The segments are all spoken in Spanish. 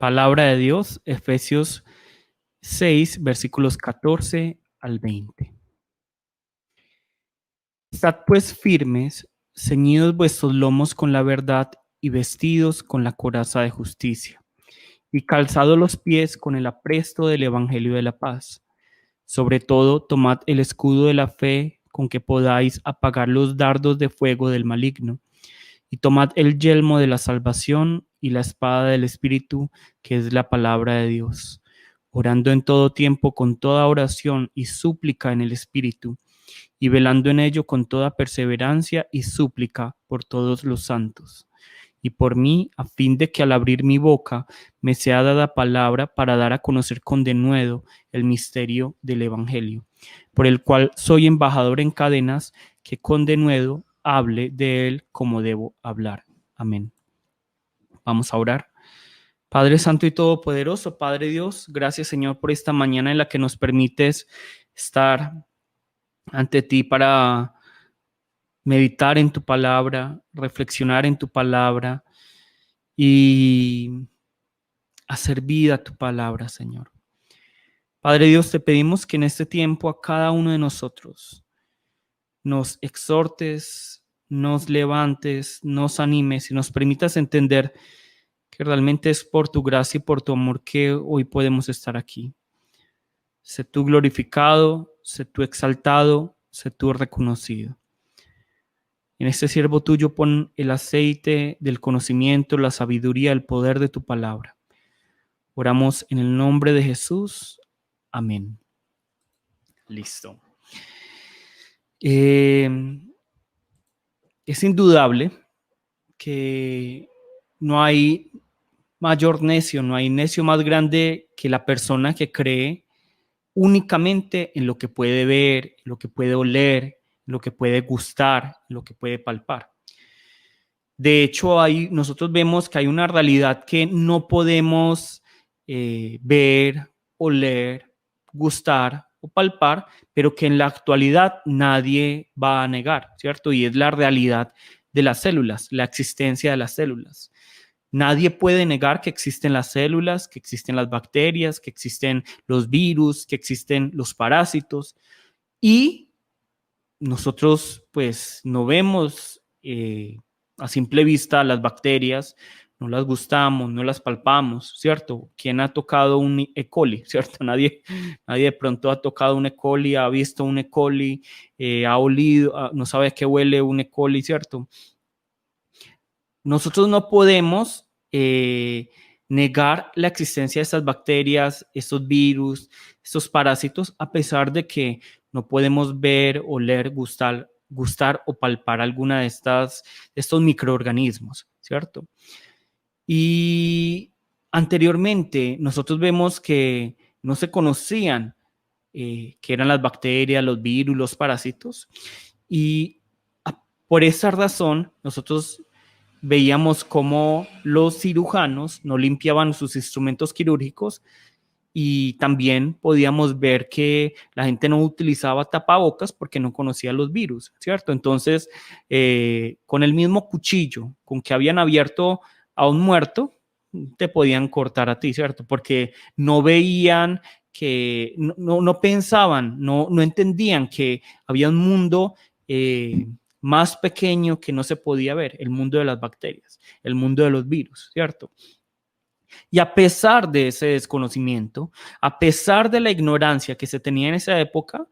Palabra de Dios, Efesios 6, versículos 14 al 20. Estad pues firmes, ceñidos vuestros lomos con la verdad y vestidos con la coraza de justicia, y calzados los pies con el apresto del evangelio de la paz. Sobre todo, tomad el escudo de la fe con que podáis apagar los dardos de fuego del maligno, y tomad el yelmo de la salvación y la espada del Espíritu, que es la palabra de Dios, orando en todo tiempo con toda oración y súplica en el Espíritu, y velando en ello con toda perseverancia y súplica por todos los santos, y por mí, a fin de que al abrir mi boca me sea dada palabra para dar a conocer con denuedo el misterio del Evangelio, por el cual soy embajador en cadenas, que con denuedo hable de él como debo hablar. Amén. Vamos a orar. Padre Santo y Todopoderoso, Padre Dios, gracias Señor por esta mañana en la que nos permites estar ante ti para meditar en tu palabra, reflexionar en tu palabra y hacer vida a tu palabra, Señor. Padre Dios, te pedimos que en este tiempo a cada uno de nosotros nos exhortes, nos levantes, nos animes y nos permitas entender que realmente es por tu gracia y por tu amor que hoy podemos estar aquí. Sé tú glorificado, sé tú exaltado, sé tú reconocido. En este siervo tuyo pon el aceite del conocimiento, la sabiduría, el poder de tu palabra. Oramos en el nombre de Jesús. Amén. Listo. Es indudable que no hay mayor necio, no hay necio más grande que la persona que cree únicamente en lo que puede ver, en lo que puede oler, en lo que puede gustar, en lo que puede palpar. De hecho, nosotros vemos que hay una realidad que no podemos ver, oler, gustar o palpar, pero que en la actualidad nadie va a negar, ¿cierto? Y es la realidad de las células, la existencia de las células. Nadie puede negar que existen las células, que existen las bacterias, que existen los virus, que existen los parásitos. Y nosotros pues no vemos a simple vista las bacterias, no las gustamos, no las palpamos, ¿cierto? ¿Quién ha tocado un E. coli, ¿cierto? Nadie de pronto ha tocado un E. coli, ha visto un E. coli, ha olido, no sabe a qué huele un E. coli, ¿cierto? Nosotros no podemos negar la existencia de estas bacterias, estos virus, estos parásitos, a pesar de que no podemos ver, oler, gustar o palpar alguna de estos microorganismos, ¿cierto? Y anteriormente nosotros vemos que no se conocían qué eran las bacterias, los virus, los parásitos, y por esa razón nosotros veíamos cómo los cirujanos no limpiaban sus instrumentos quirúrgicos y también podíamos ver que la gente no utilizaba tapabocas porque no conocía los virus, ¿cierto? Entonces, con el mismo cuchillo con que habían abierto a un muerto, te podían cortar a ti, ¿cierto? Porque no veían que, no pensaban, no entendían que había un mundo más pequeño que no se podía ver, el mundo de las bacterias, el mundo de los virus, ¿cierto? Y a pesar de ese desconocimiento, a pesar de la ignorancia que se tenía en esa época,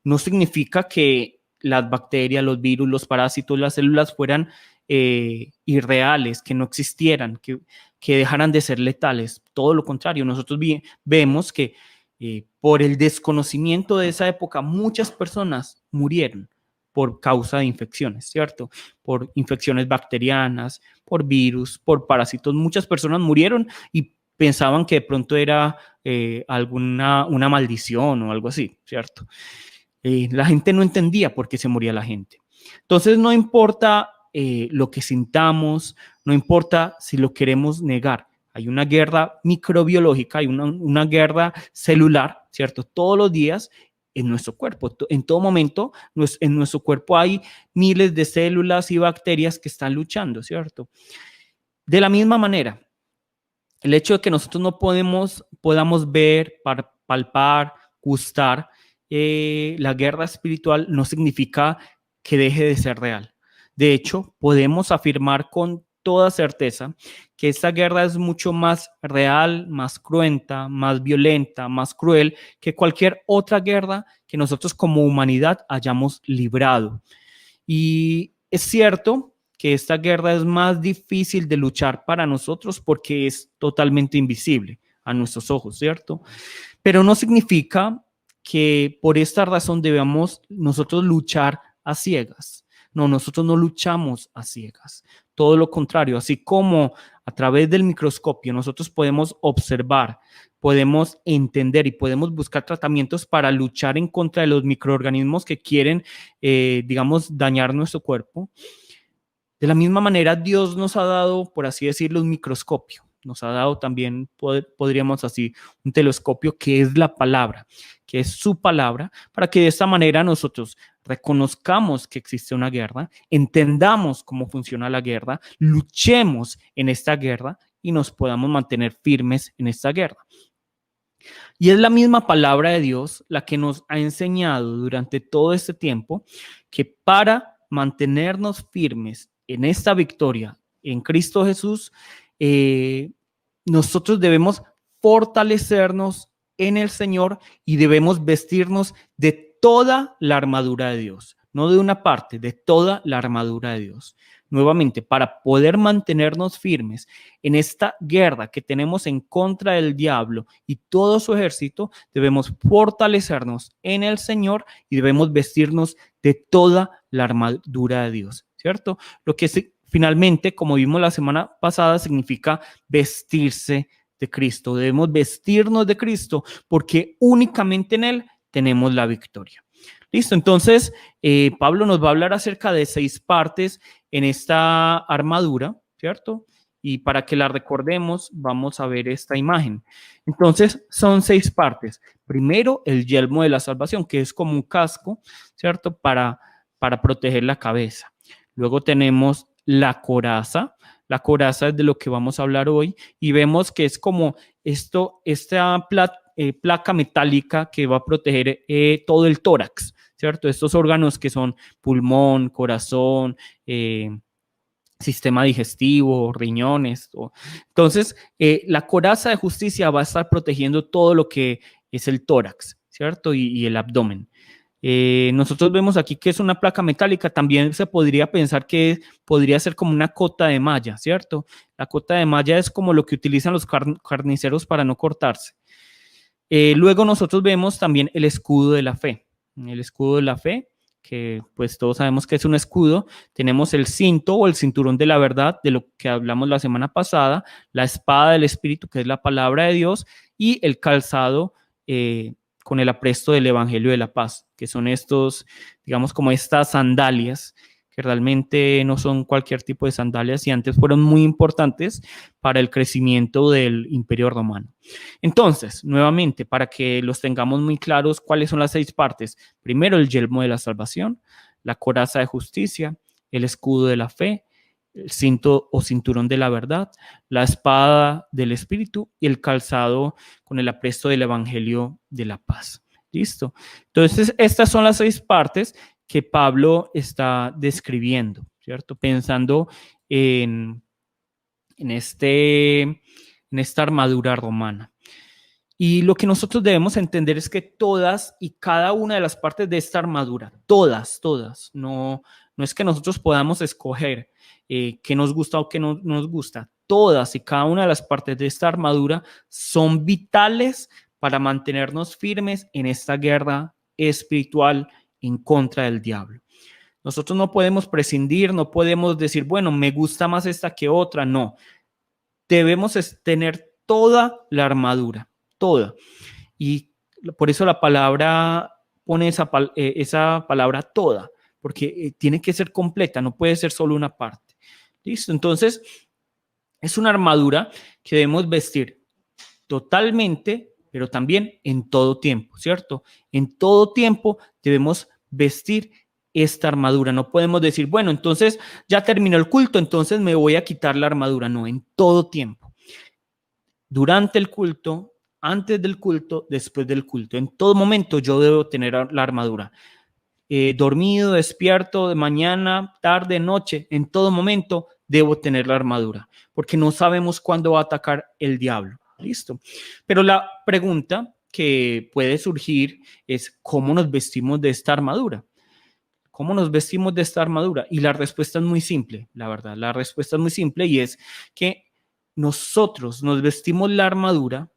no significa que las bacterias, los virus, los parásitos, las células fueran irreales, que no existieran, que dejaran de ser letales. Todo lo contrario, nosotros vemos que por el desconocimiento de esa época, muchas personas murieron por causa de infecciones, ¿cierto? Por infecciones bacterianas, por virus, por parásitos. Muchas personas murieron y pensaban que de pronto era una maldición o algo así, ¿cierto? La gente no entendía por qué se moría la gente. Entonces no importa lo que sintamos, no importa si lo queremos negar. Hay una guerra microbiológica, hay una guerra celular, ¿cierto? Todos los días en nuestro cuerpo, en todo momento, en nuestro cuerpo hay miles de células y bacterias que están luchando, ¿cierto? De la misma manera, El hecho de que nosotros no podamos ver, palpar, gustar la guerra espiritual no significa que deje de ser real. De hecho, podemos afirmar con toda certeza que esta guerra es mucho más real, más cruenta, más violenta, más cruel que cualquier otra guerra que nosotros como humanidad hayamos librado. Y es cierto que esta guerra es más difícil de luchar para nosotros porque es totalmente invisible a nuestros ojos, ¿cierto? Pero no significa que por esta razón debamos nosotros luchar a ciegas. No, nosotros no luchamos a ciegas. Todo lo contrario, así como a través del microscopio nosotros podemos observar, podemos entender y podemos buscar tratamientos para luchar en contra de los microorganismos que quieren, digamos, dañar nuestro cuerpo. De la misma manera, Dios nos ha dado, por así decirlo, un microscopio. Nos ha dado también, podríamos así, un telescopio que es la palabra, que es su palabra, para que de esta manera nosotros reconozcamos que existe una guerra, entendamos cómo funciona la guerra, luchemos en esta guerra y nos podamos mantener firmes en esta guerra. Y es la misma palabra de Dios la que nos ha enseñado durante todo este tiempo que para mantenernos firmes en esta victoria en Cristo Jesús, nosotros debemos fortalecernos en el Señor y debemos vestirnos de toda la armadura de Dios, no de una parte, de toda la armadura de Dios. Nuevamente, para poder mantenernos firmes en esta guerra que tenemos en contra del diablo y todo su ejército, debemos fortalecernos en el Señor y debemos vestirnos de toda la armadura de Dios, ¿cierto? Lo que finalmente, como vimos la semana pasada, significa vestirse de Cristo. Debemos vestirnos de Cristo porque únicamente en Él tenemos la victoria. Listo, entonces Pablo nos va a hablar acerca de 6 partes en esta armadura, ¿cierto? Y para que la recordemos, vamos a ver esta imagen. Entonces, son 6 partes. Primero, el yelmo de la salvación, que es como un casco, ¿cierto? Para proteger la cabeza. Luego tenemos la coraza. La coraza es de lo que vamos a hablar hoy. Y vemos que es como esta placa metálica que va a proteger todo el tórax, ¿cierto? Estos órganos que son pulmón, corazón, sistema digestivo, riñones. Entonces, la coraza de justicia va a estar protegiendo todo lo que es el tórax, ¿cierto? Y el abdomen. Nosotros vemos aquí que es una placa metálica, también se podría pensar que podría ser como una cota de malla, ¿cierto? La cota de malla es como lo que utilizan los carniceros para no cortarse. Luego nosotros vemos también el escudo de la fe. El escudo de la fe, que pues todos sabemos que es un escudo. Tenemos el cinto o el cinturón de la verdad, de lo que hablamos la semana pasada, la espada del Espíritu, que es la palabra de Dios, y el calzado con el apresto del Evangelio de la Paz, que son estos, digamos, como estas sandalias, que realmente no son cualquier tipo de sandalias y antes fueron muy importantes para el crecimiento del Imperio Romano. Entonces, nuevamente, para que los tengamos muy claros, ¿cuáles son las 6 partes? Primero, el yelmo de la salvación, la coraza de justicia, el escudo de la fe, el cinto o cinturón de la verdad, la espada del Espíritu y el calzado con el apresto del Evangelio de la Paz. ¿Listo? Entonces, estas son las 6 partes que Pablo está describiendo, ¿cierto? Pensando en esta armadura romana. Y lo que nosotros debemos entender es que todas y cada una de las partes de esta armadura, todas, no es que nosotros podamos escoger qué nos gusta o qué no nos gusta. Todas y cada una de las partes de esta armadura son vitales para mantenernos firmes en esta guerra espiritual en contra del diablo. Nosotros no podemos prescindir, no podemos decir, bueno, me gusta más esta que otra, no. Debemos tener toda la armadura, toda. Y por eso la palabra pone esa palabra toda, porque tiene que ser completa, no puede ser solo una parte. ¿Listo? Entonces, es una armadura que debemos vestir totalmente, pero también en todo tiempo, ¿cierto? En todo tiempo debemos vestir esta armadura. No podemos decir, bueno, entonces ya terminó el culto, entonces me voy a quitar la armadura. No, en todo tiempo. durante el culto, antes del culto, después del culto. En todo momento yo debo tener la armadura. Dormido, despierto, de mañana, tarde, noche, en todo momento debo tener la armadura, porque no sabemos cuándo va a atacar el diablo. Listo. Pero la pregunta que puede surgir es ¿cómo nos vestimos de esta armadura? ¿Cómo nos vestimos de esta armadura? Y la respuesta es muy simple, la verdad. La respuesta es muy simple y es que nosotros nos vestimos la armadura.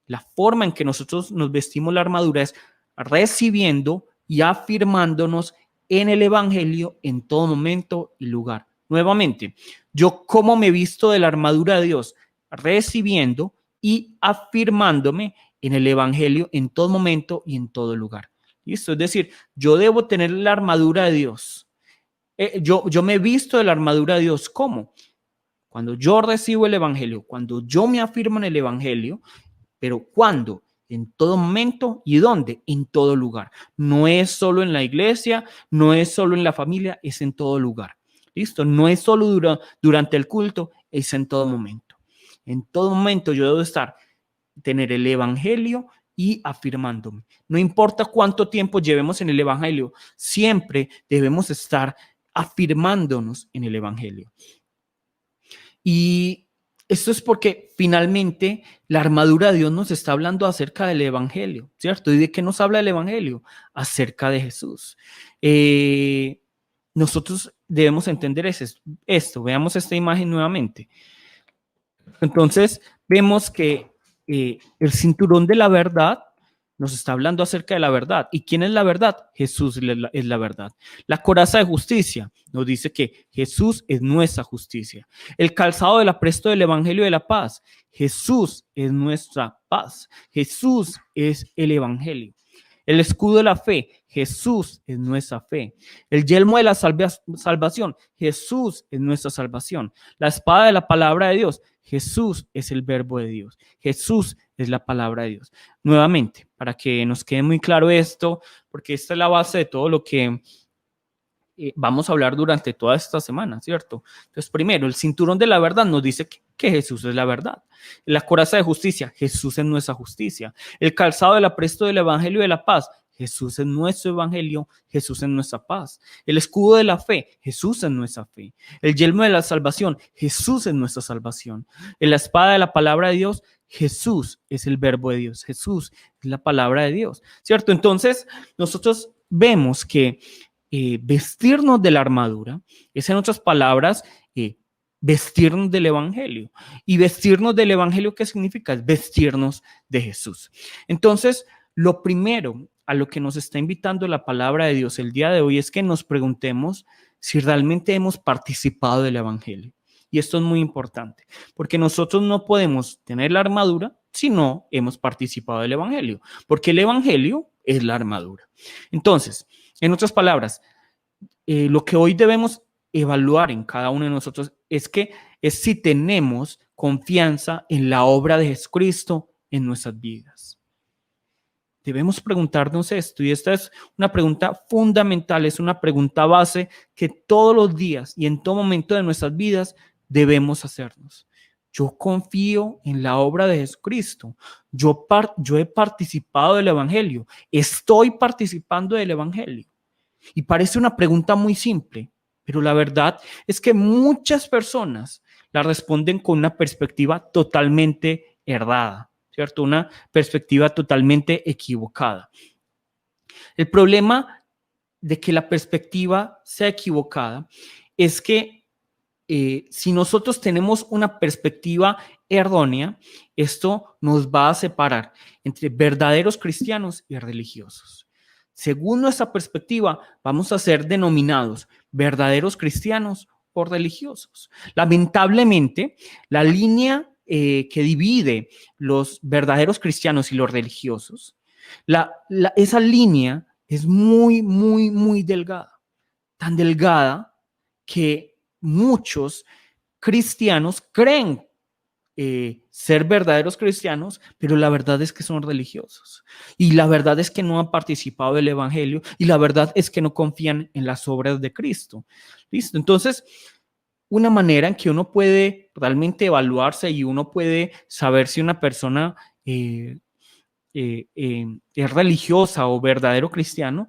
La forma en que nosotros nos vestimos la armadura es recibiendo y afirmándonos en el Evangelio en todo momento y lugar. Nuevamente, yo cómo me visto de la armadura de Dios, recibiendo y afirmándome en el Evangelio en todo momento y en todo lugar. ¿Listo? Es decir, yo debo tener la armadura de Dios. Yo me visto de la armadura de Dios. ¿Cómo? Cuando yo recibo el Evangelio, cuando yo me afirmo en el Evangelio, pero ¿cuándo? En todo momento. ¿Y dónde? En todo lugar. No es solo en la iglesia, no es solo en la familia, es en todo lugar. ¿Listo? No es solo durante el culto, es en todo momento. En todo momento yo debo tener el Evangelio y afirmándome. No importa cuánto tiempo llevemos en el Evangelio, siempre debemos estar afirmándonos en el Evangelio. Y esto es porque finalmente la armadura de Dios nos está hablando acerca del Evangelio, ¿cierto? ¿Y de qué nos habla el Evangelio? Acerca de Jesús. Nosotros debemos entender esto. Veamos esta imagen nuevamente. Entonces, vemos que el cinturón de la verdad nos está hablando acerca de la verdad. ¿Y quién es la verdad? Jesús es la verdad. La coraza de justicia nos dice que Jesús es nuestra justicia. El calzado del apresto del Evangelio de la paz. Jesús es nuestra paz. Jesús es el Evangelio. El escudo de la fe, Jesús es nuestra fe. El yelmo de la salvación, Jesús es nuestra salvación. La espada de la palabra de Dios, Jesús es el verbo de Dios. Jesús es la palabra de Dios. Nuevamente, para que nos quede muy claro esto, porque esta es la base de todo lo que vamos a hablar durante toda esta semana, ¿cierto? Entonces, primero, el cinturón de la verdad nos dice que Jesús es la verdad. La coraza de justicia, Jesús es nuestra justicia. El calzado del apresto del Evangelio de la paz, Jesús es nuestro Evangelio, Jesús es nuestra paz. El escudo de la fe, Jesús es nuestra fe. El yelmo de la salvación, Jesús es nuestra salvación. En la espada de la palabra de Dios, Jesús es el verbo de Dios. Jesús es la palabra de Dios, ¿cierto? Entonces, nosotros vemos que vestirnos de la armadura es, en otras palabras, vestirnos del Evangelio. ¿Y vestirnos del Evangelio qué significa? Es vestirnos de Jesús. Entonces, lo primero a lo que nos está invitando la palabra de Dios el día de hoy es que nos preguntemos si realmente hemos participado del Evangelio. Y esto es muy importante, porque nosotros no podemos tener la armadura si no hemos participado del Evangelio, porque el Evangelio es la armadura. Entonces, en otras palabras, lo que hoy debemos evaluar en cada uno de nosotros es si tenemos confianza en la obra de Jesucristo en nuestras vidas. Debemos preguntarnos esto, y esta es una pregunta fundamental, es una pregunta base que todos los días y en todo momento de nuestras vidas debemos hacernos. Yo confío en la obra de Jesucristo. Yo he participado del Evangelio. Estoy participando del Evangelio. Y parece una pregunta muy simple, pero la verdad es que muchas personas la responden con una perspectiva totalmente errada, ¿cierto? Una perspectiva totalmente equivocada. El problema de que la perspectiva sea equivocada es que si nosotros tenemos una perspectiva errónea, esto nos va a separar entre verdaderos cristianos y religiosos. Según nuestra perspectiva, vamos a ser denominados verdaderos cristianos o religiosos. Lamentablemente, la línea que divide los verdaderos cristianos y los religiosos, esa línea es muy, muy, muy delgada. Tan delgada que muchos cristianos creen ser verdaderos cristianos, pero la verdad es que son religiosos. Y la verdad es que no han participado del Evangelio y la verdad es que no confían en las obras de Cristo. ¿Listo? Entonces, una manera en que uno puede realmente evaluarse y uno puede saber si una persona es religiosa o verdadero cristiano,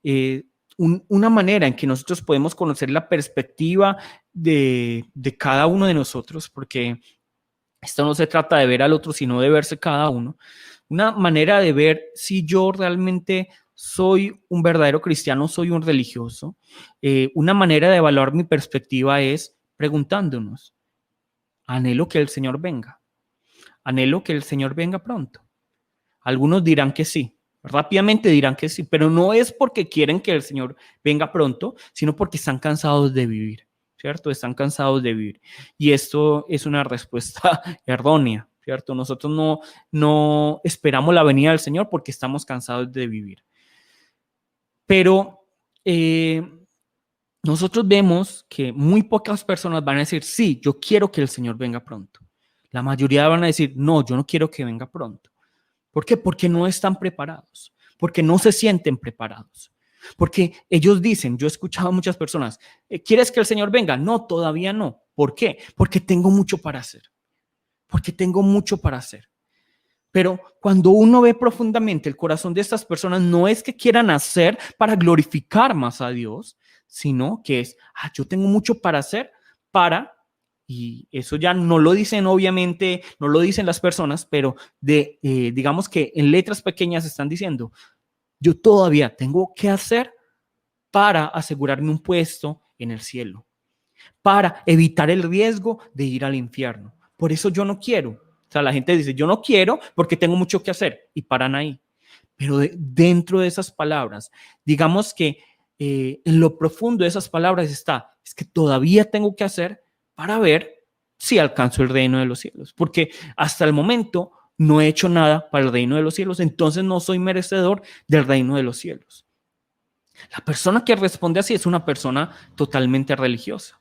eh, una manera en que nosotros podemos conocer la perspectiva de cada uno de nosotros, porque esto no se trata de ver al otro, sino de verse cada uno. Una manera de ver si yo realmente soy un verdadero cristiano, soy un religioso. Una manera de evaluar mi perspectiva es preguntándonos, anhelo que el Señor venga, anhelo que el Señor venga pronto. Algunos dirán que sí, rápidamente dirán que sí, pero no es porque quieren que el Señor venga pronto, sino porque están cansados de vivir, ¿cierto? Están cansados de vivir. Y esto es una respuesta errónea, ¿cierto? Nosotros no esperamos la venida del Señor porque estamos cansados de vivir. Pero nosotros vemos que muy pocas personas van a decir, sí, yo quiero que el Señor venga pronto. La mayoría van a decir, no, yo no quiero que venga pronto. ¿Por qué? Porque no están preparados, porque no se sienten preparados. Porque ellos dicen, yo he escuchado a muchas personas, ¿quieres que el Señor venga? No, todavía no. ¿Por qué? Porque tengo mucho para hacer. Porque tengo mucho para hacer. Pero cuando uno ve profundamente el corazón de estas personas, no es que quieran hacer para glorificar más a Dios, sino que es, yo tengo mucho para hacer para, y eso ya no lo dicen obviamente, no lo dicen las personas, pero digamos que en letras pequeñas están diciendo, yo todavía tengo que hacer para asegurarme un puesto en el cielo, para evitar el riesgo de ir al infierno. Por eso yo no quiero. O sea, la gente dice, yo no quiero porque tengo mucho que hacer y paran ahí. Pero dentro de esas palabras, digamos que en lo profundo de esas palabras está, es que todavía tengo que hacer para ver si alcanzo el reino de los cielos. Porque hasta el momento no he hecho nada para el reino de los cielos, entonces no soy merecedor del reino de los cielos. La persona que responde así es una persona totalmente religiosa.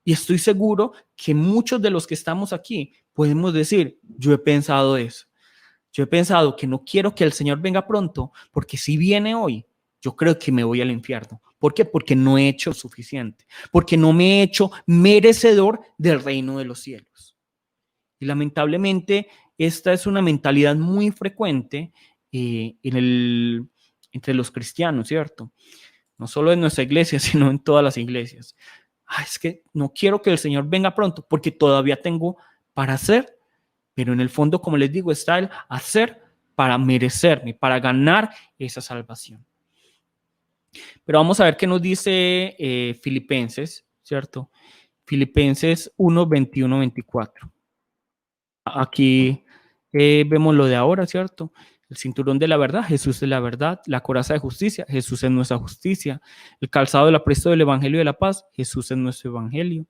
Y estoy seguro que muchos de los que estamos aquí podemos decir, yo he pensado eso. Yo he pensado que no quiero que el Señor venga pronto, porque si viene hoy, yo creo que me voy al infierno. ¿Por qué? Porque no he hecho suficiente, porque no me he hecho merecedor del reino de los cielos. Y lamentablemente, esta es una mentalidad muy frecuente entre los cristianos, ¿cierto? No solo en nuestra iglesia, sino en todas las iglesias. Es que no quiero que el Señor venga pronto porque todavía tengo para hacer, pero en el fondo, como les digo, está el hacer para merecerme, para ganar esa salvación. Pero vamos a ver qué nos dice Filipenses, ¿cierto? Filipenses 1, 21, 24. Aquí vemos lo de ahora, ¿cierto? El cinturón de la verdad, Jesús es la verdad. La coraza de justicia, Jesús es nuestra justicia. El calzado del apresto del evangelio de la paz, Jesús es nuestro evangelio.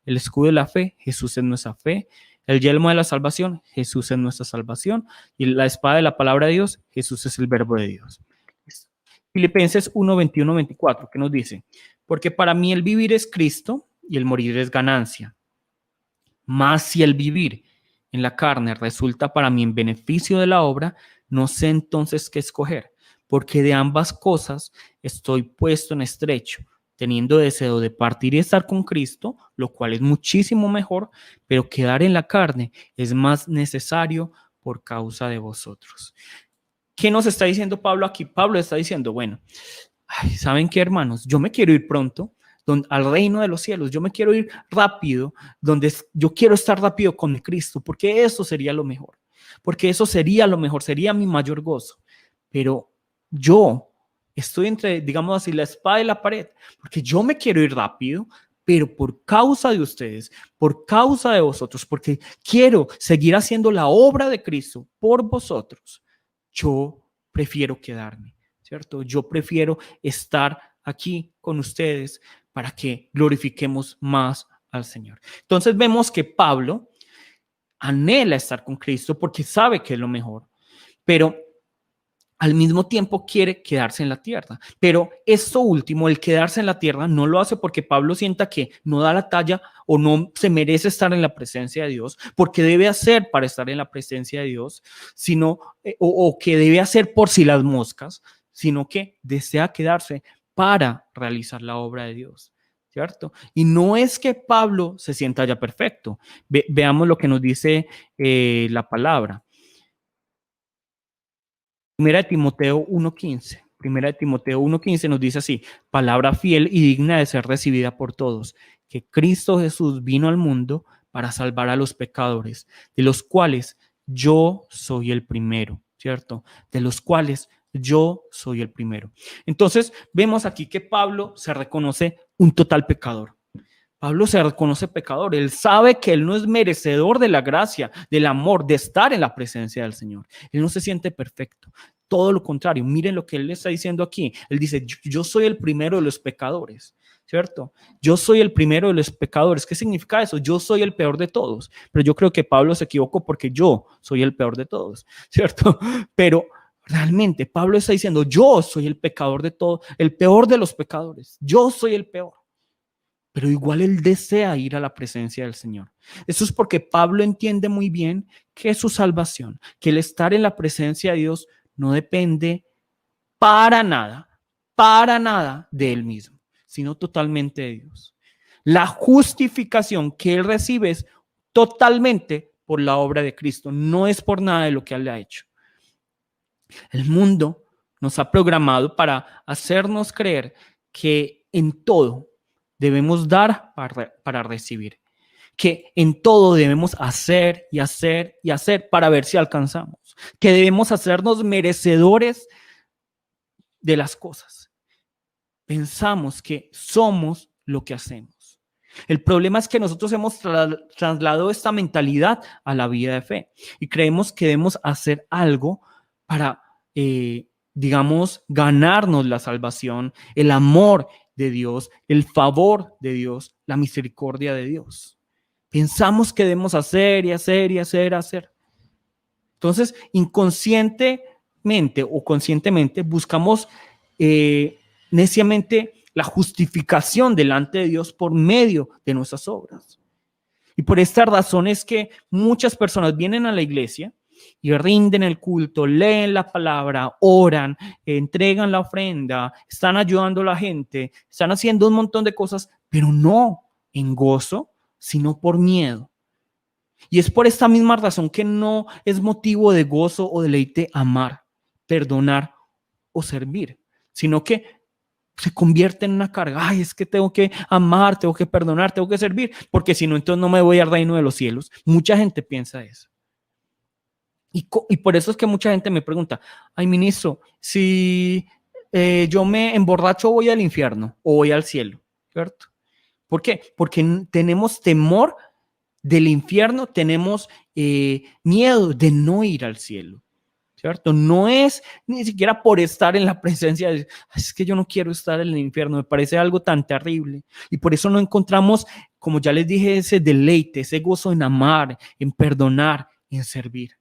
El escudo de la fe, Jesús es nuestra fe. El yelmo de la salvación, Jesús es nuestra salvación. Y la espada de la palabra de Dios, Jesús es el verbo de Dios. Filipenses 1, 21, 24, ¿qué nos dice? Porque para mí el vivir es Cristo y el morir es ganancia. Mas si el vivir en la carne resulta para mí en beneficio de la obra, no sé entonces qué escoger, porque de ambas cosas estoy puesto en estrecho, teniendo deseo de partir y estar con Cristo, lo cual es muchísimo mejor, pero quedar en la carne es más necesario por causa de vosotros. ¿Qué nos está diciendo Pablo aquí? Pablo está diciendo, bueno, ¿saben qué, hermanos? Yo me quiero ir pronto al reino de los cielos. Yo me quiero ir rápido, donde yo quiero estar rápido con Cristo, porque eso sería lo mejor. Porque eso sería lo mejor, sería mi mayor gozo. Pero yo estoy entre, digamos así, la espada y la pared, porque yo me quiero ir rápido, pero por causa de ustedes, por causa de vosotros, porque quiero seguir haciendo la obra de Cristo por vosotros, yo prefiero quedarme, ¿cierto? Yo prefiero estar aquí con ustedes para que glorifiquemos más al Señor. Entonces vemos que Pablo anhela estar con Cristo porque sabe que es lo mejor, pero al mismo tiempo quiere quedarse en la tierra. Pero esto último, el quedarse en la tierra, no lo hace porque Pablo sienta que no da la talla o no se merece estar en la presencia de Dios, porque debe hacer para estar en la presencia de Dios, sino, o que debe hacer por si las moscas, sino que desea quedarse para realizar la obra de Dios. ¿cierto? Y no es que Pablo se sienta ya perfecto. Veamos lo que nos dice la palabra. Primera de Timoteo 1:15. Primera de Timoteo 1:15 nos dice así: palabra fiel y digna de ser recibida por todos, que Cristo Jesús vino al mundo para salvar a los pecadores, de los cuales yo soy el primero, ¿cierto? De los cuales yo soy el primero. Entonces, vemos aquí que Pablo se reconoce un total pecador. Pablo se reconoce pecador. Él sabe que él no es merecedor de la gracia, del amor, de estar en la presencia del Señor. Él no se siente perfecto. Todo lo contrario. Miren lo que él le está diciendo aquí. Él dice, yo soy el primero de los pecadores, ¿cierto? Yo soy el primero de los pecadores. ¿Qué significa eso? Yo soy el peor de todos. Pero yo creo que Pablo se equivocó porque yo soy el peor de todos, ¿cierto? Pero realmente Pablo está diciendo, yo soy el pecador de todos, el peor de los pecadores. Yo soy el peor. Pero igual él desea ir a la presencia del Señor. Eso es porque Pablo entiende muy bien que es su salvación, que el estar en la presencia de Dios no depende para nada de él mismo, sino totalmente de Dios. La justificación que él recibe es totalmente por la obra de Cristo, no es por nada de lo que él le ha hecho. El mundo nos ha programado para hacernos creer que en todo debemos dar para recibir, que en todo debemos hacer y hacer y hacer para ver si alcanzamos, que debemos hacernos merecedores de las cosas. Pensamos que somos lo que hacemos. El problema es que nosotros hemos trasladado esta mentalidad a la vida de fe y creemos que debemos hacer algo para, digamos, ganarnos la salvación, el amor de Dios, el favor de Dios, la misericordia de Dios. Pensamos que debemos hacer y hacer y hacer, hacer. Entonces, inconscientemente o conscientemente buscamos neciamente la justificación delante de Dios por medio de nuestras obras. Y por esta razón es que muchas personas vienen a la iglesia y rinden el culto, leen la palabra, oran, entregan la ofrenda, están ayudando a la gente, están haciendo un montón de cosas, pero no en gozo, sino por miedo. Y es por esta misma razón que no es motivo de gozo o deleite amar, perdonar o servir, sino que se convierte en una carga. Ay, es que tengo que amar, tengo que perdonar, tengo que servir, porque si no, entonces no me voy al reino de los cielos. Mucha gente piensa eso. Y por eso es que mucha gente me pregunta, ay, ministro, si yo me emborracho, ¿voy al infierno o voy al cielo? ¿Cierto? ¿Por qué? Porque tenemos temor del infierno, tenemos miedo de no ir al cielo. ¿Cierto? No es ni siquiera por estar en la presencia de Dios. Es que yo no quiero estar en el infierno, me parece algo tan terrible. Y por eso no encontramos, como ya les dije, ese deleite, ese gozo en amar, en perdonar, en servir,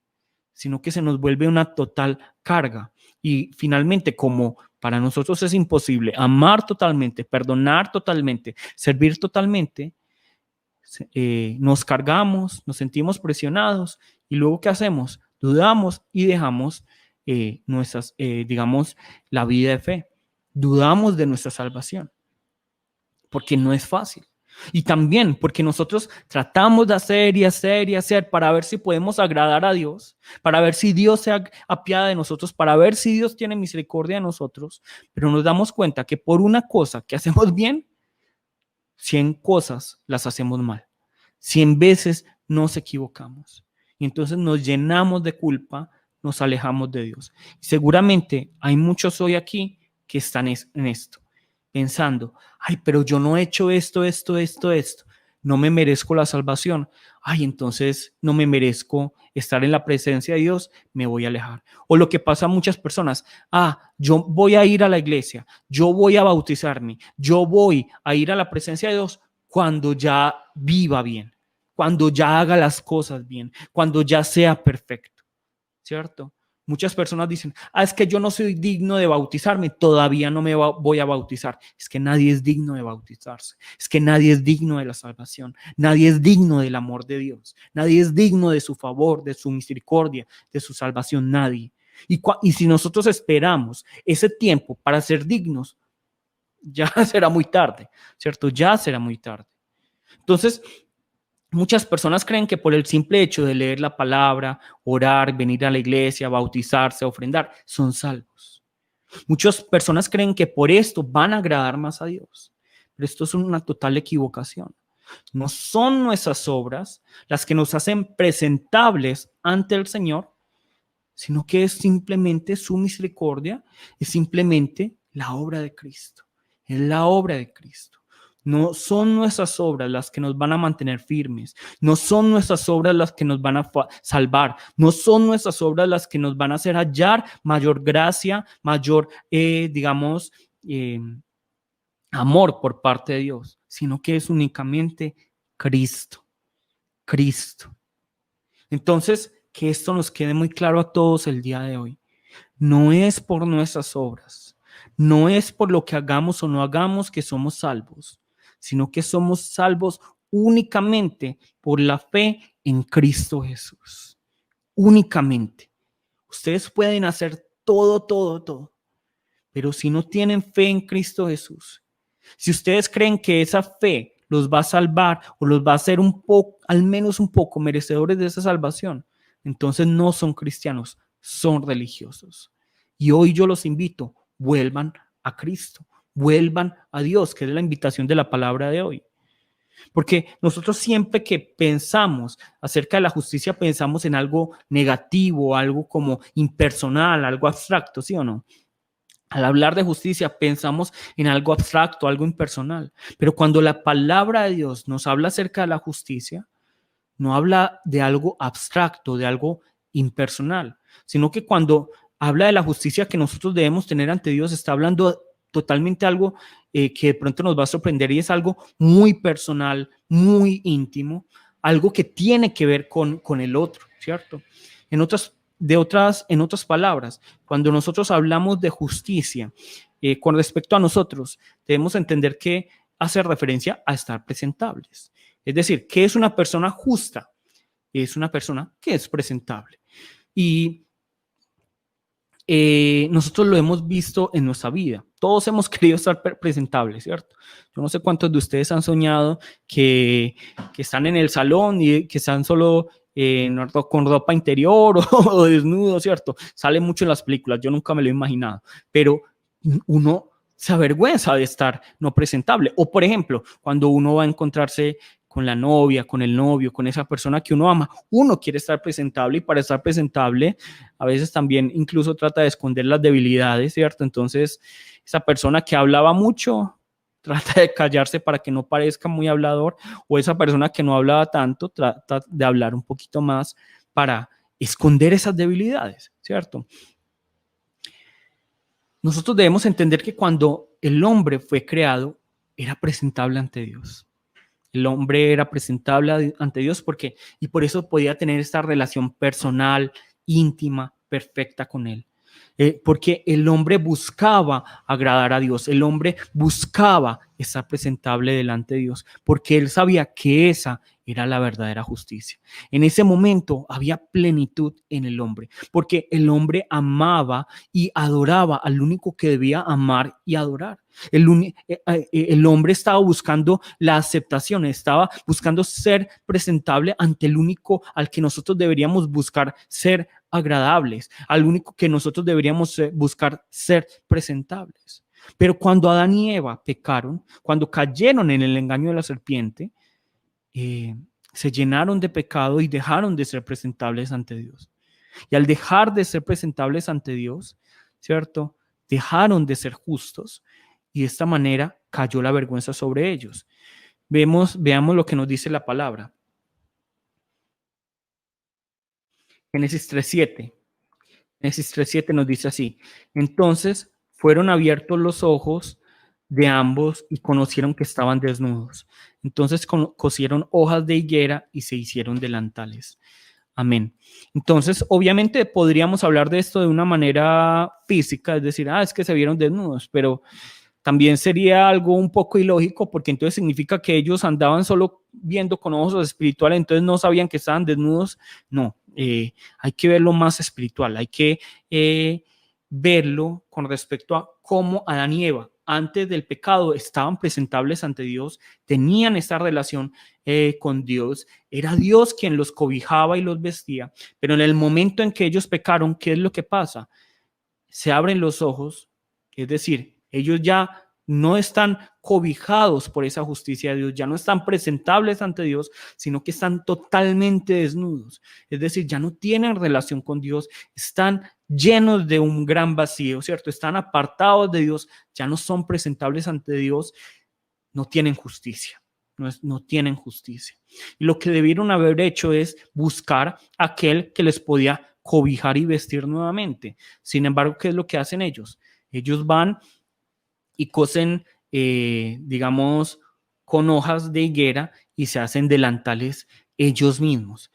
sino que se nos vuelve una total carga. Y finalmente, como para nosotros es imposible amar totalmente, perdonar totalmente, servir totalmente, nos cargamos, nos sentimos presionados y luego ¿qué hacemos? Dudamos y dejamos digamos, la vida de fe. Dudamos de nuestra salvación porque no es fácil. Y también porque nosotros tratamos de hacer y hacer y hacer para ver si podemos agradar a Dios, para ver si Dios se apiada de nosotros, para ver si Dios tiene misericordia de nosotros, pero nos damos cuenta que por una cosa que hacemos bien, 100 cosas las hacemos mal. 100 veces nos equivocamos. Y entonces nos llenamos de culpa, nos alejamos de Dios. Y seguramente hay muchos hoy aquí que están en esto, pensando, ay, pero yo no he hecho esto. No me merezco la salvación. Ay, entonces no me merezco estar en la presencia de Dios, me voy a alejar. O lo que pasa a muchas personas, yo voy a ir a la iglesia, yo voy a bautizarme, yo voy a ir a la presencia de Dios cuando ya viva bien, cuando ya haga las cosas bien, cuando ya sea perfecto, ¿cierto? Muchas personas dicen, es que yo no soy digno de bautizarme, todavía no me voy a bautizar. Es que nadie es digno de bautizarse, es que nadie es digno de la salvación, nadie es digno del amor de Dios, nadie es digno de su favor, de su misericordia, de su salvación, nadie. Y si nosotros esperamos ese tiempo para ser dignos, ya será muy tarde, ¿cierto? Ya será muy tarde. Entonces, muchas personas creen que por el simple hecho de leer la palabra, orar, venir a la iglesia, bautizarse, ofrendar, son salvos. Muchas personas creen que por esto van a agradar más a Dios, pero esto es una total equivocación. No son nuestras obras las que nos hacen presentables ante el Señor, sino que es simplemente su misericordia, es simplemente la obra de Cristo, es la obra de Cristo. No son nuestras obras las que nos van a mantener firmes, no son nuestras obras las que nos van a salvar, no son nuestras obras las que nos van a hacer hallar mayor gracia, mayor, digamos, eh, amor por parte de Dios, sino que es únicamente Cristo, Cristo. Entonces, que esto nos quede muy claro a todos el día de hoy. No es por nuestras obras, no es por lo que hagamos o no hagamos que somos salvos, sino que somos salvos únicamente por la fe en Cristo Jesús. Únicamente. Ustedes pueden hacer todo, pero si no tienen fe en Cristo Jesús, si ustedes creen que esa fe los va a salvar o los va a hacer un poco, al menos un poco merecedores de esa salvación, entonces no son cristianos, son religiosos. Y hoy yo los invito, vuelvan a Cristo, vuelvan a Dios, que es la invitación de la palabra de hoy. Porque nosotros siempre que pensamos acerca de la justicia, pensamos en algo negativo, algo como impersonal, algo abstracto, ¿sí o no? Al hablar de justicia pensamos en algo abstracto, algo impersonal, pero cuando la palabra de Dios nos habla acerca de la justicia, no habla de algo abstracto, de algo impersonal, sino que cuando habla de la justicia que nosotros debemos tener ante Dios, está hablando totalmente algo que de pronto nos va a sorprender y es algo muy personal, muy íntimo, algo que tiene que ver con el otro, ¿cierto? En otras palabras, cuando nosotros hablamos de justicia con respecto a nosotros, debemos entender que hace referencia a estar presentables. Es decir, ¿qué es una persona justa? Es una persona que es presentable. Y nosotros lo hemos visto en nuestra vida. Todos hemos querido estar presentables, ¿cierto? Yo no sé cuántos de ustedes han soñado que están en el salón y que están solo con ropa interior o desnudo, ¿cierto? Sale mucho en las películas, yo nunca me lo he imaginado, pero uno se avergüenza de estar no presentable. O, por ejemplo, cuando uno va a encontrarse con la novia, con el novio, con esa persona que uno ama, uno quiere estar presentable y para estar presentable a veces también incluso trata de esconder las debilidades, ¿cierto? Entonces, esa persona que hablaba mucho trata de callarse para que no parezca muy hablador, o esa persona que no hablaba tanto trata de hablar un poquito más para esconder esas debilidades, ¿cierto? Nosotros debemos entender que cuando el hombre fue creado, era presentable ante Dios. El hombre era presentable ante Dios y por eso podía tener esta relación personal, íntima, perfecta con Él. Porque el hombre buscaba agradar a Dios, el hombre buscaba estar presentable delante de Dios, porque él sabía que esa era la verdadera justicia. En ese momento había plenitud en el hombre, porque el hombre amaba y adoraba al único que debía amar y adorar. El hombre estaba buscando la aceptación, estaba buscando ser presentable ante el único al que nosotros deberíamos buscar ser agradables, al único que nosotros deberíamos buscar ser presentables. Pero cuando Adán y Eva pecaron, cuando cayeron en el engaño de la serpiente, se llenaron de pecado y dejaron de ser presentables ante Dios. Y al dejar de ser presentables ante Dios, ¿cierto? Dejaron de ser justos y de esta manera cayó la vergüenza sobre ellos. Veamos lo que nos dice la palabra. Génesis 3:7. Génesis 3:7 nos dice así: entonces fueron abiertos los ojos de ambos y conocieron que estaban desnudos. Entonces cosieron hojas de higuera y se hicieron delantales. Amén. Entonces, obviamente podríamos hablar de esto de una manera física, es decir, es que se vieron desnudos, pero también sería algo un poco ilógico porque entonces significa que ellos andaban solo viendo con ojos espirituales, entonces no sabían que estaban desnudos. No, hay que verlo más espiritual, hay que verlo con respecto a cómo Adán y Eva, antes del pecado estaban presentables ante Dios, tenían esta relación con Dios, era Dios quien los cobijaba y los vestía, pero en el momento en que ellos pecaron, ¿qué es lo que pasa? Se abren los ojos, es decir, ellos ya no están cobijados por esa justicia de Dios, ya no están presentables ante Dios, sino que están totalmente desnudos. Es decir, ya no tienen relación con Dios, están llenos de un gran vacío, ¿cierto? Están apartados de Dios, ya no son presentables ante Dios, no tienen justicia. No tienen justicia. Y lo que debieron haber hecho es buscar a aquel que les podía cobijar y vestir nuevamente. Sin embargo, ¿qué es lo que hacen ellos? Ellos van y cosen, digamos, con hojas de higuera y se hacen delantales ellos mismos.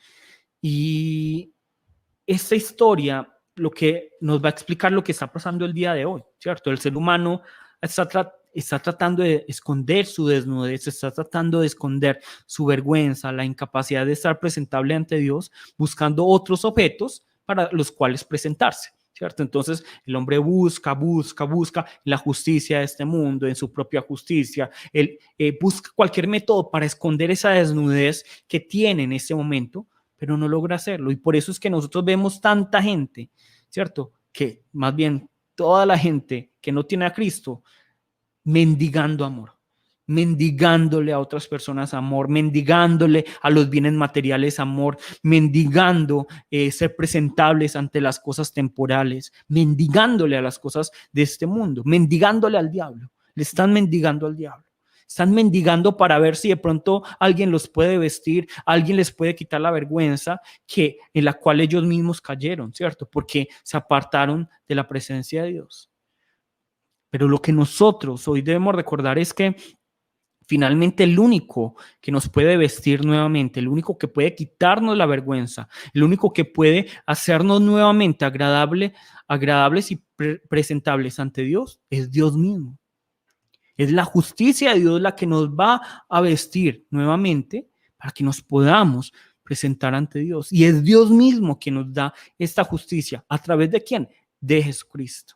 Y esta historia lo que nos va a explicar lo que está pasando el día de hoy, ¿cierto? El ser humano está tratando de esconder su desnudez, está tratando de esconder su vergüenza, la incapacidad de estar presentable ante Dios, buscando otros objetos para los cuales presentarse, ¿cierto? Entonces el hombre busca la justicia de este mundo, en su propia justicia, él busca cualquier método para esconder esa desnudez que tiene en ese momento, pero no logra hacerlo. Y por eso es que nosotros vemos tanta gente, ¿cierto? Que más bien toda la gente que no tiene a Cristo mendigando amor, mendigándole a otras personas amor, mendigándole a los bienes materiales amor, mendigando ser presentables ante las cosas temporales, mendigándole a las cosas de este mundo, mendigándole al diablo, le están mendigando al diablo. Están mendigando para ver si de pronto alguien los puede vestir, alguien les puede quitar la vergüenza en la cual ellos mismos cayeron, ¿cierto? Porque se apartaron de la presencia de Dios. Pero lo que nosotros hoy debemos recordar es que finalmente el único que nos puede vestir nuevamente, el único que puede quitarnos la vergüenza, el único que puede hacernos nuevamente agradables y presentables ante Dios es Dios mismo. Es la justicia de Dios la que nos va a vestir nuevamente para que nos podamos presentar ante Dios. Y es Dios mismo quien nos da esta justicia. ¿A través de quién? De Jesucristo.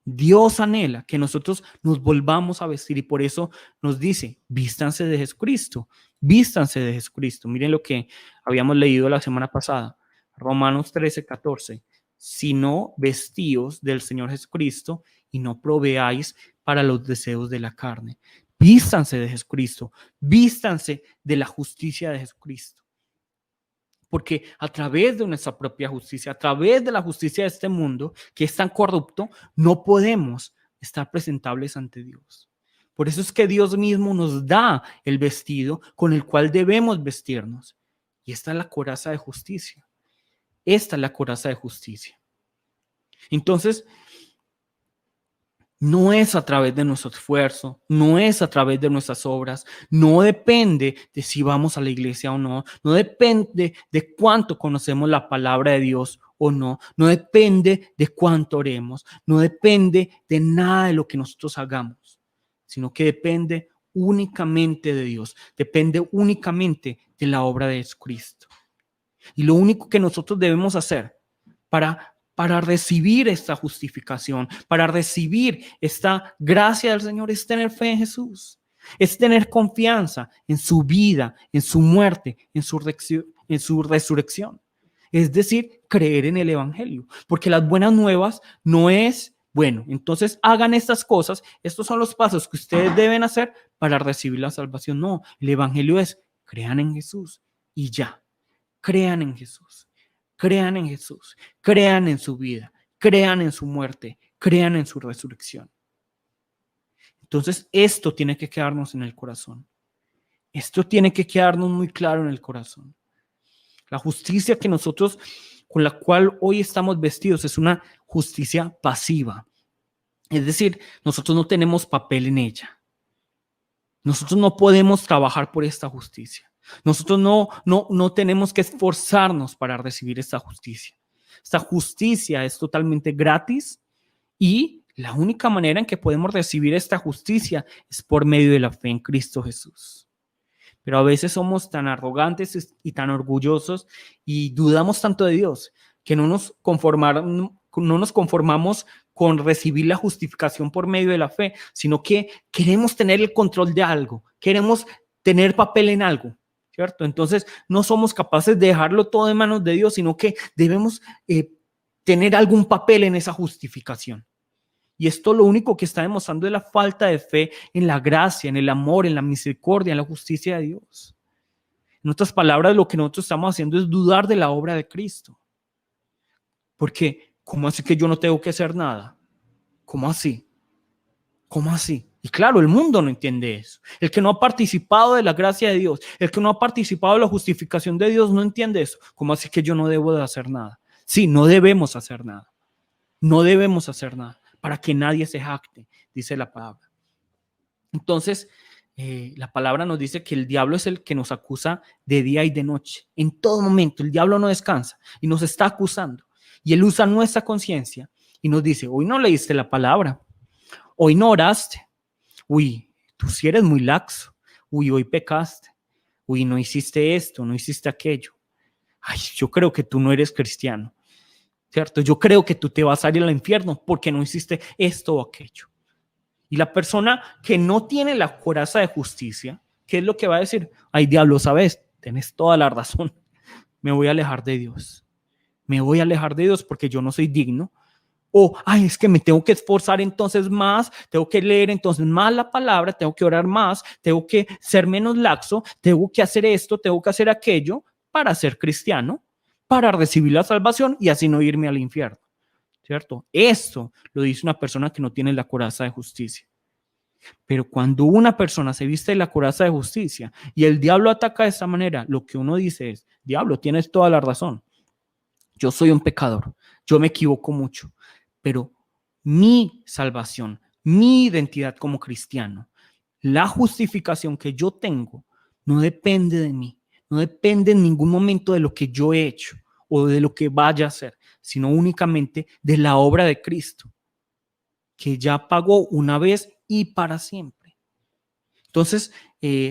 Dios anhela que nosotros nos volvamos a vestir y por eso nos dice, vístanse de Jesucristo, vístanse de Jesucristo. Miren lo que habíamos leído la semana pasada, Romanos 13:14. Sino vestíos del Señor Jesucristo y no proveáis para los deseos de la carne. Vístanse de Jesucristo, vístanse de la justicia de Jesucristo. Porque a través de nuestra propia justicia, a través de la justicia de este mundo que es tan corrupto, no podemos estar presentables ante Dios. Por eso es que Dios mismo nos da el vestido con el cual debemos vestirnos. Y esta es la coraza de justicia. Esta es la coraza de justicia. Entonces, no es a través de nuestro esfuerzo, no es a través de nuestras obras, no depende de si vamos a la iglesia o no, no depende de cuánto conocemos la palabra de Dios o no, no depende de cuánto oremos, no depende de nada de lo que nosotros hagamos, sino que depende únicamente de Dios, depende únicamente de la obra de Jesucristo. Y lo único que nosotros debemos hacer para recibir esta justificación, para recibir esta gracia del Señor, es tener fe en Jesús, es tener confianza en su vida, en su muerte, en su resurrección. Es decir, creer en el Evangelio, porque las buenas nuevas no es, bueno, entonces hagan estas cosas, estos son los pasos que ustedes deben hacer para recibir la salvación. No, el Evangelio es, crean en Jesús y ya, crean en Jesús. Crean en Jesús, crean en su vida, crean en su muerte, crean en su resurrección. Entonces, esto tiene que quedarnos en el corazón. Esto tiene que quedarnos muy claro en el corazón. La justicia que nosotros, con la cual hoy estamos vestidos, es una justicia pasiva. Es decir, nosotros no tenemos papel en ella. Nosotros no podemos trabajar por esta justicia. Nosotros no tenemos que esforzarnos para recibir esta justicia. Esta justicia es totalmente gratis y la única manera en que podemos recibir esta justicia es por medio de la fe en Cristo Jesús. Pero a veces somos tan arrogantes y tan orgullosos y dudamos tanto de Dios que no nos conformamos con recibir la justificación por medio de la fe, sino que queremos tener el control de algo, queremos tener papel en algo, ¿cierto? Entonces no somos capaces de dejarlo todo en manos de Dios, sino que debemos tener algún papel en esa justificación. Y esto lo único que está demostrando es la falta de fe en la gracia, en el amor, en la misericordia, en la justicia de Dios. En otras palabras, lo que nosotros estamos haciendo es dudar de la obra de Cristo. Porque, ¿cómo así que yo no tengo que hacer nada? ¿Cómo así? ¿Cómo así? Y claro, el mundo no entiende eso. El que no ha participado de la gracia de Dios, el que no ha participado de la justificación de Dios, no entiende eso. ¿Cómo así que yo no debo de hacer nada? Sí, no debemos hacer nada. No debemos hacer nada para que nadie se jacte, dice la palabra. Entonces, la palabra nos dice que el diablo es el que nos acusa de día y de noche. En todo momento, el diablo no descansa y nos está acusando. Y él usa nuestra conciencia y nos dice, hoy no leíste la palabra, hoy no oraste, uy, tú sí eres muy laxo, uy, hoy pecaste, uy, no hiciste esto, no hiciste aquello. Ay, yo creo que tú no eres cristiano, ¿cierto? Yo creo que tú te vas a ir al infierno porque no hiciste esto o aquello. Y la persona que no tiene la coraza de justicia, ¿qué es lo que va a decir? Ay, diablo, ¿sabes? Tienes toda la razón. Me voy a alejar de Dios. Me voy a alejar de Dios porque yo no soy digno. O, ay, es que me tengo que esforzar entonces más, tengo que leer entonces más la palabra, tengo que orar más, tengo que ser menos laxo, tengo que hacer esto, tengo que hacer aquello para ser cristiano, para recibir la salvación y así no irme al infierno, ¿cierto? Esto lo dice una persona que no tiene la coraza de justicia. Pero cuando una persona se viste de la coraza de justicia y el diablo ataca de esta manera, lo que uno dice es, diablo, tienes toda la razón. Yo soy un pecador, yo me equivoco mucho, pero mi salvación, mi identidad como cristiano, la justificación que yo tengo, no depende de mí, no depende en ningún momento de lo que yo he hecho o de lo que vaya a hacer, sino únicamente de la obra de Cristo, que ya pagó una vez y para siempre. Entonces,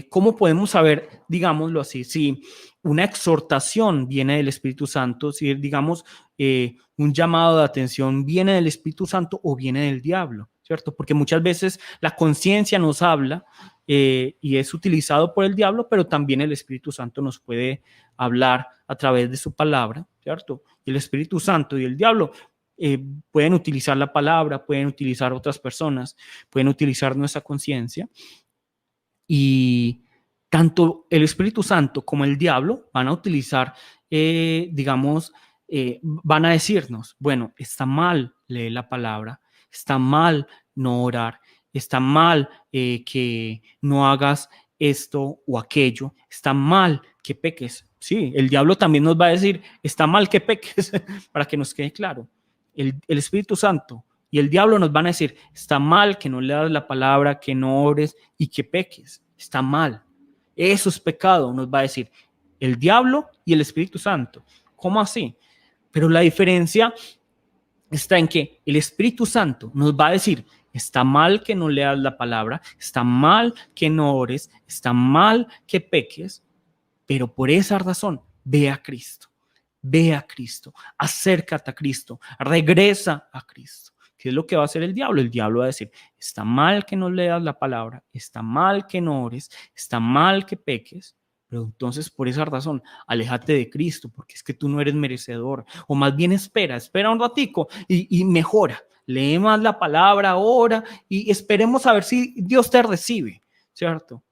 ¿cómo podemos saber, digámoslo así, si una exhortación viene del Espíritu Santo, si digamos un llamado de atención viene del Espíritu Santo o viene del diablo, ¿cierto? Porque muchas veces la conciencia nos habla y es utilizado por el diablo, pero también el Espíritu Santo nos puede hablar a través de su palabra, ¿cierto? Y el Espíritu Santo y el diablo pueden utilizar la palabra, pueden utilizar otras personas, pueden utilizar nuestra conciencia. Y tanto el Espíritu Santo como el diablo van a utilizar, van a decirnos, bueno, está mal leer la palabra, está mal no orar, está mal que no hagas esto o aquello, está mal que peques. Sí, el diablo también nos va a decir, está mal que peques, para que nos quede claro. El Espíritu Santo y el diablo nos van a decir, está mal que no leas la palabra, que no ores y que peques. Está mal. Eso es pecado, nos va a decir el diablo y el Espíritu Santo. ¿Cómo así? Pero la diferencia está en que el Espíritu Santo nos va a decir, está mal que no leas la palabra, está mal que no ores, está mal que peques, pero por esa razón, ve a Cristo. Ve a Cristo, acércate a Cristo, regresa a Cristo. ¿Qué es lo que va a hacer el diablo? El diablo va a decir, está mal que no leas la palabra, está mal que no ores, está mal que peques, pero entonces por esa razón, aléjate de Cristo, porque es que tú no eres merecedor. O más bien espera un ratico y mejora. Lee más la palabra, ora y esperemos a ver si Dios te recibe, ¿cierto?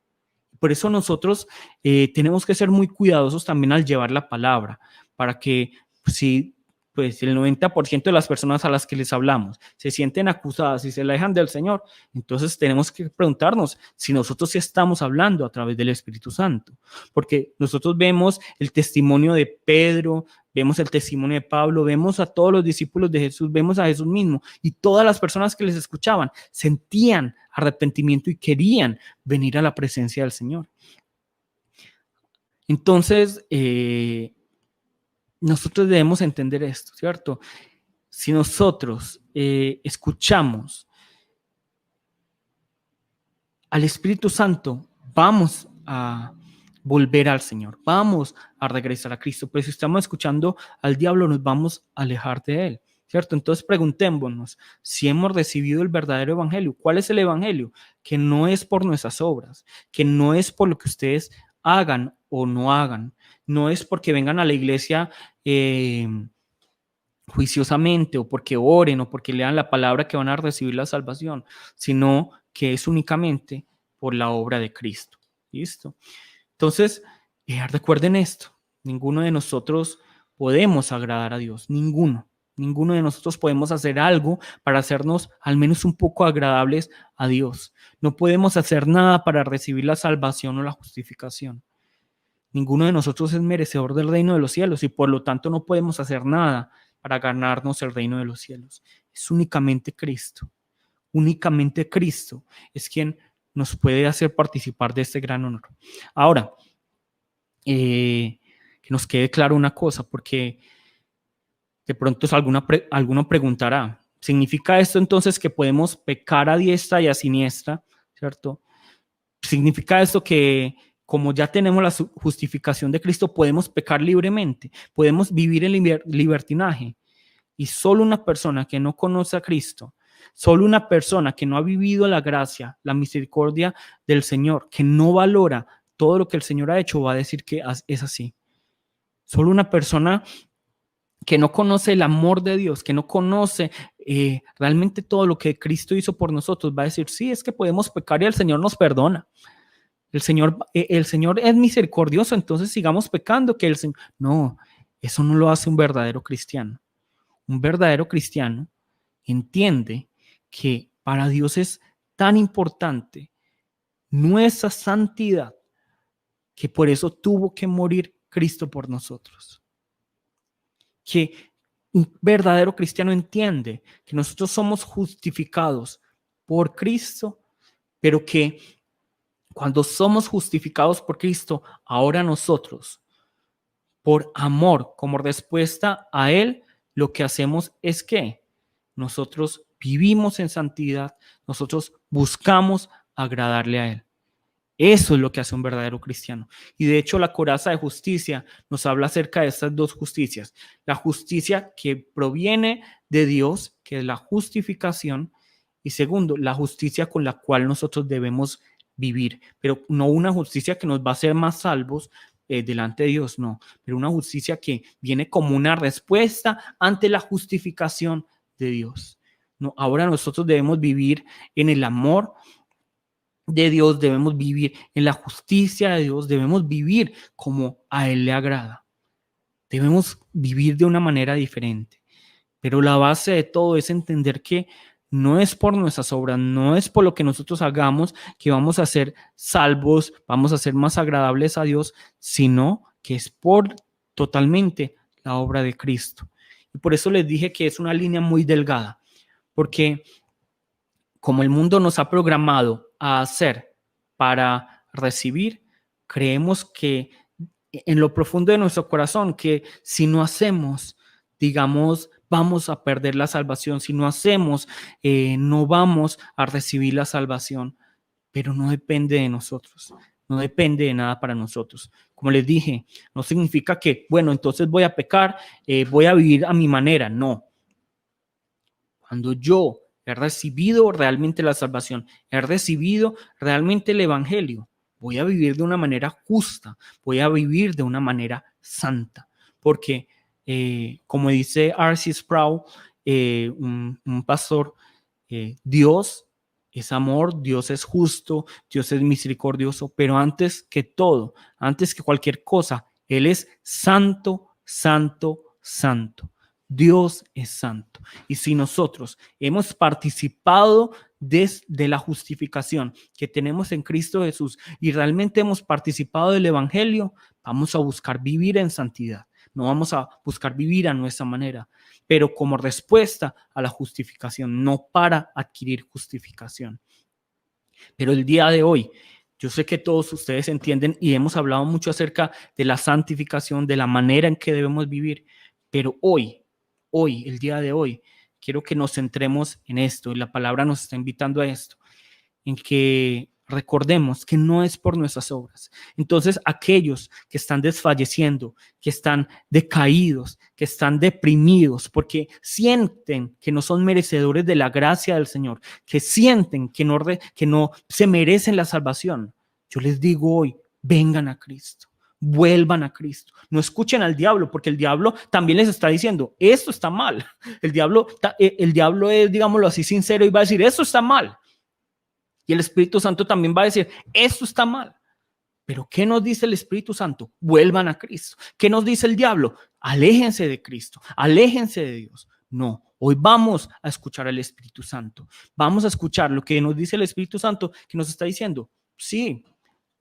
Por eso nosotros tenemos que ser muy cuidadosos también al llevar la palabra, para que si pues el 90% de las personas a las que les hablamos se sienten acusadas y se alejan del Señor, entonces tenemos que preguntarnos si nosotros sí estamos hablando a través del Espíritu Santo, porque nosotros vemos el testimonio de Pedro, vemos el testimonio de Pablo, vemos a todos los discípulos de Jesús, vemos a Jesús mismo y todas las personas que les escuchaban sentían arrepentimiento y querían venir a la presencia del Señor. Entonces, nosotros debemos entender esto, ¿cierto? Si nosotros escuchamos al Espíritu Santo, vamos a volver al Señor, vamos a regresar a Cristo, pero si estamos escuchando al diablo, nos vamos a alejar de Él, ¿cierto? Entonces preguntémonos si hemos recibido el verdadero evangelio. ¿Cuál es el evangelio? Que no es por nuestras obras, que no es por lo que ustedes hagan o no hagan, no es porque vengan a la iglesia juiciosamente o porque oren o porque lean la palabra que van a recibir la salvación, sino que es únicamente por la obra de Cristo. ¿Listo? Entonces, recuerden esto, ninguno de nosotros podemos agradar a Dios, ninguno de nosotros podemos hacer algo para hacernos al menos un poco agradables a Dios. No podemos hacer nada para recibir la salvación o la justificación. Ninguno de nosotros es merecedor del reino de los cielos y por lo tanto no podemos hacer nada para ganarnos el reino de los cielos. Es únicamente Cristo. Únicamente Cristo es quien nos puede hacer participar de este gran honor. Ahora, que nos quede claro una cosa, porque de pronto alguno preguntará, ¿significa esto entonces que podemos pecar a diestra y a siniestra? ¿Cierto? ¿Significa esto que como ya tenemos la justificación de Cristo, podemos pecar libremente? ¿Podemos vivir en libertinaje? Y solo una persona que no conoce a Cristo, solo una persona que no ha vivido la gracia, la misericordia del Señor, que no valora todo lo que el Señor ha hecho, va a decir que es así. Solo una persona que no conoce el amor de Dios, que no conoce realmente todo lo que Cristo hizo por nosotros, va a decir, sí, es que podemos pecar y el Señor nos perdona. El Señor es misericordioso, entonces sigamos pecando que el Señor... No, eso no lo hace un verdadero cristiano. Un verdadero cristiano entiende que para Dios es tan importante nuestra santidad que por eso tuvo que morir Cristo por nosotros. Que un verdadero cristiano entiende que nosotros somos justificados por Cristo, pero que cuando somos justificados por Cristo, ahora nosotros, por amor, como respuesta a Él, lo que hacemos es que nosotros vivimos en santidad, nosotros buscamos agradarle a Él. Eso es lo que hace un verdadero cristiano. Y de hecho la coraza de justicia nos habla acerca de estas dos justicias. La justicia que proviene de Dios, que es la justificación, y segundo, la justicia con la cual nosotros debemos vivir, pero no una justicia que nos va a hacer más salvos delante de Dios, no, pero una justicia que viene como una respuesta ante la justificación de Dios. No, ahora nosotros debemos vivir en el amor de Dios, debemos vivir en la justicia de Dios, debemos vivir como a Él le agrada. Debemos vivir de una manera diferente. Pero la base de todo es entender que no es por nuestras obras, no es por lo que nosotros hagamos que vamos a ser salvos, vamos a ser más agradables a Dios, sino que es por totalmente la obra de Cristo. Y por eso les dije que es una línea muy delgada, porque como el mundo nos ha programado a hacer para recibir, creemos que en lo profundo de nuestro corazón, que si no hacemos, digamos, vamos a perder la salvación, si no hacemos, no vamos a recibir la salvación, pero no depende de nosotros, no depende de nada para nosotros. Como les dije, no significa que, bueno, entonces voy a pecar, voy a vivir a mi manera, no. Cuando yo he recibido realmente la salvación, he recibido realmente el evangelio, voy a vivir de una manera justa, voy a vivir de una manera santa, porque como dice R.C. Sproul, un pastor, Dios es amor, Dios es justo, Dios es misericordioso, pero antes que todo, antes que cualquier cosa, Él es santo, santo, santo. Dios es santo. Y si nosotros hemos participado de la justificación que tenemos en Cristo Jesús y realmente hemos participado del Evangelio, vamos a buscar vivir en santidad. No vamos a buscar vivir a nuestra manera, pero como respuesta a la justificación, no para adquirir justificación. Pero el día de hoy, yo sé que todos ustedes entienden y hemos hablado mucho acerca de la santificación, de la manera en que debemos vivir, pero hoy, el día de hoy, quiero que nos centremos en esto y la palabra nos está invitando a esto, en que recordemos que no es por nuestras obras. Entonces, aquellos que están desfalleciendo, que están decaídos, que están deprimidos, porque sienten que no son merecedores de la gracia del Señor, que sienten que no se merecen la salvación, yo les digo hoy, vengan a Cristo. Vuelvan a Cristo. No escuchen al diablo, porque el diablo también les está diciendo, esto está mal. El diablo es, digámoslo así, sincero y va a decir, esto está mal. Y el Espíritu Santo también va a decir, esto está mal. Pero ¿qué nos dice el Espíritu Santo? Vuelvan a Cristo. ¿Qué nos dice el diablo? Aléjense de Cristo, aléjense de Dios. No, hoy vamos a escuchar al Espíritu Santo. Vamos a escuchar lo que nos dice el Espíritu Santo, que nos está diciendo, sí,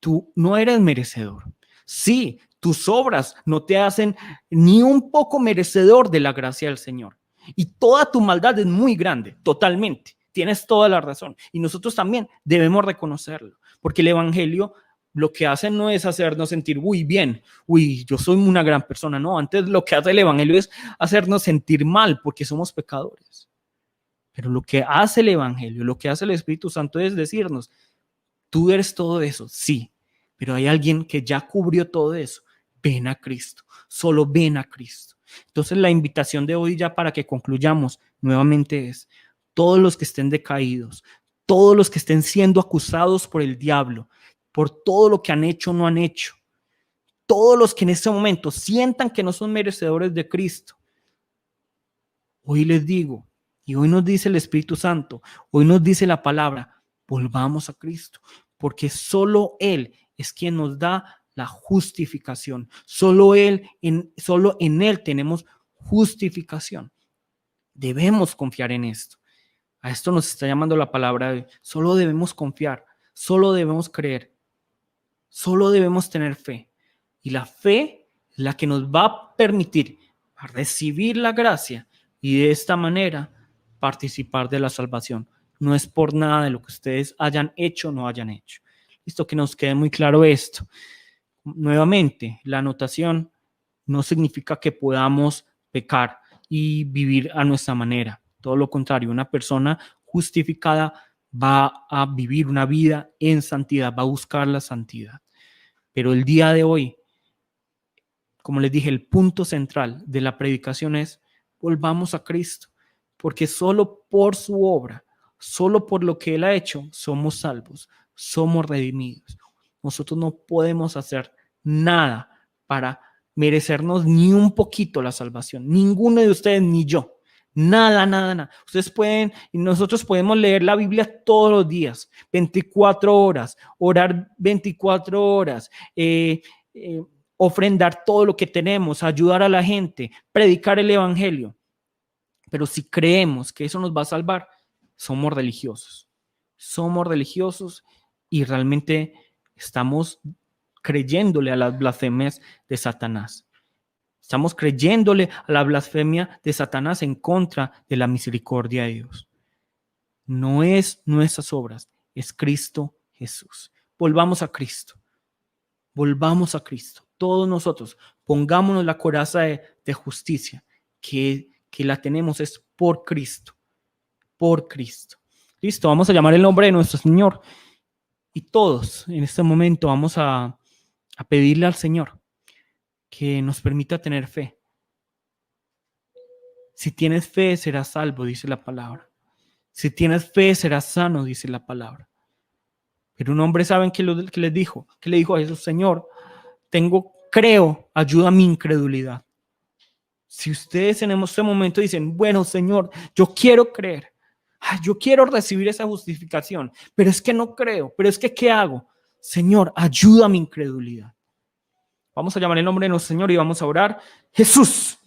tú no eres merecedor. Sí, tus obras no te hacen ni un poco merecedor de la gracia del Señor. Y toda tu maldad es muy grande, totalmente. Tienes toda la razón. Y nosotros también debemos reconocerlo, porque el Evangelio lo que hace no es hacernos sentir, uy, bien, uy, yo soy una gran persona. No, antes lo que hace el Evangelio es hacernos sentir mal porque somos pecadores. Pero lo que hace el Evangelio, lo que hace el Espíritu Santo es decirnos, tú eres todo eso, sí, pero hay alguien que ya cubrió todo eso. Ven a Cristo, solo ven a Cristo. Entonces la invitación de hoy ya para que concluyamos nuevamente es, todos los que estén decaídos, todos los que estén siendo acusados por el diablo, por todo lo que han hecho o no han hecho, todos los que en este momento sientan que no son merecedores de Cristo, hoy les digo, y hoy nos dice el Espíritu Santo, hoy nos dice la palabra, volvamos a Cristo, porque solo Él es quien nos da la justificación. Solo en Él tenemos justificación. Debemos confiar en esto. A esto nos está llamando la palabra de solo debemos confiar, solo debemos creer, solo debemos tener fe. Y la fe es la que nos va a permitir recibir la gracia y de esta manera participar de la salvación. No es por nada de lo que ustedes hayan hecho o no hayan hecho. Listo, que nos quede muy claro esto. Nuevamente, la anotación no significa que podamos pecar y vivir a nuestra manera. Todo lo contrario, una persona justificada va a vivir una vida en santidad, va a buscar la santidad. Pero el día de hoy, como les dije, el punto central de la predicación es volvamos a Cristo, porque solo por su obra, solo por lo que Él ha hecho, somos salvos, somos redimidos. Nosotros no podemos hacer nada para merecernos ni un poquito la salvación. Ninguno de ustedes ni yo. Nada, nada, nada. Ustedes pueden, y nosotros podemos leer la Biblia todos los días, 24 horas, orar 24 horas, ofrendar todo lo que tenemos, ayudar a la gente, predicar el Evangelio. Pero si creemos que eso nos va a salvar, somos religiosos. Somos religiosos y realmente estamos creyéndole a las blasfemias de Satanás. Estamos creyéndole a la blasfemia de Satanás en contra de la misericordia de Dios. No es nuestras obras, es Cristo Jesús. Volvamos a Cristo. Volvamos a Cristo. Todos nosotros pongámonos la coraza de justicia que la tenemos es por Cristo. Por Cristo. Listo, vamos a llamar el nombre de nuestro Señor. Y todos en este momento vamos a pedirle al Señor que nos permita tener fe. Si tienes fe, serás salvo, dice la palabra. Si tienes fe, serás sano, dice la palabra. Pero un hombre, ¿saben qué les dijo? ¿Qué le dijo a Jesús? Señor, creo, ayuda a mi incredulidad. Si ustedes en este momento dicen, bueno, Señor, yo quiero creer, yo quiero recibir esa justificación, pero es que no creo, pero es que ¿qué hago? Señor, ayuda a mi incredulidad. Vamos a llamar el nombre de nuestro Señor y vamos a orar. Jesús,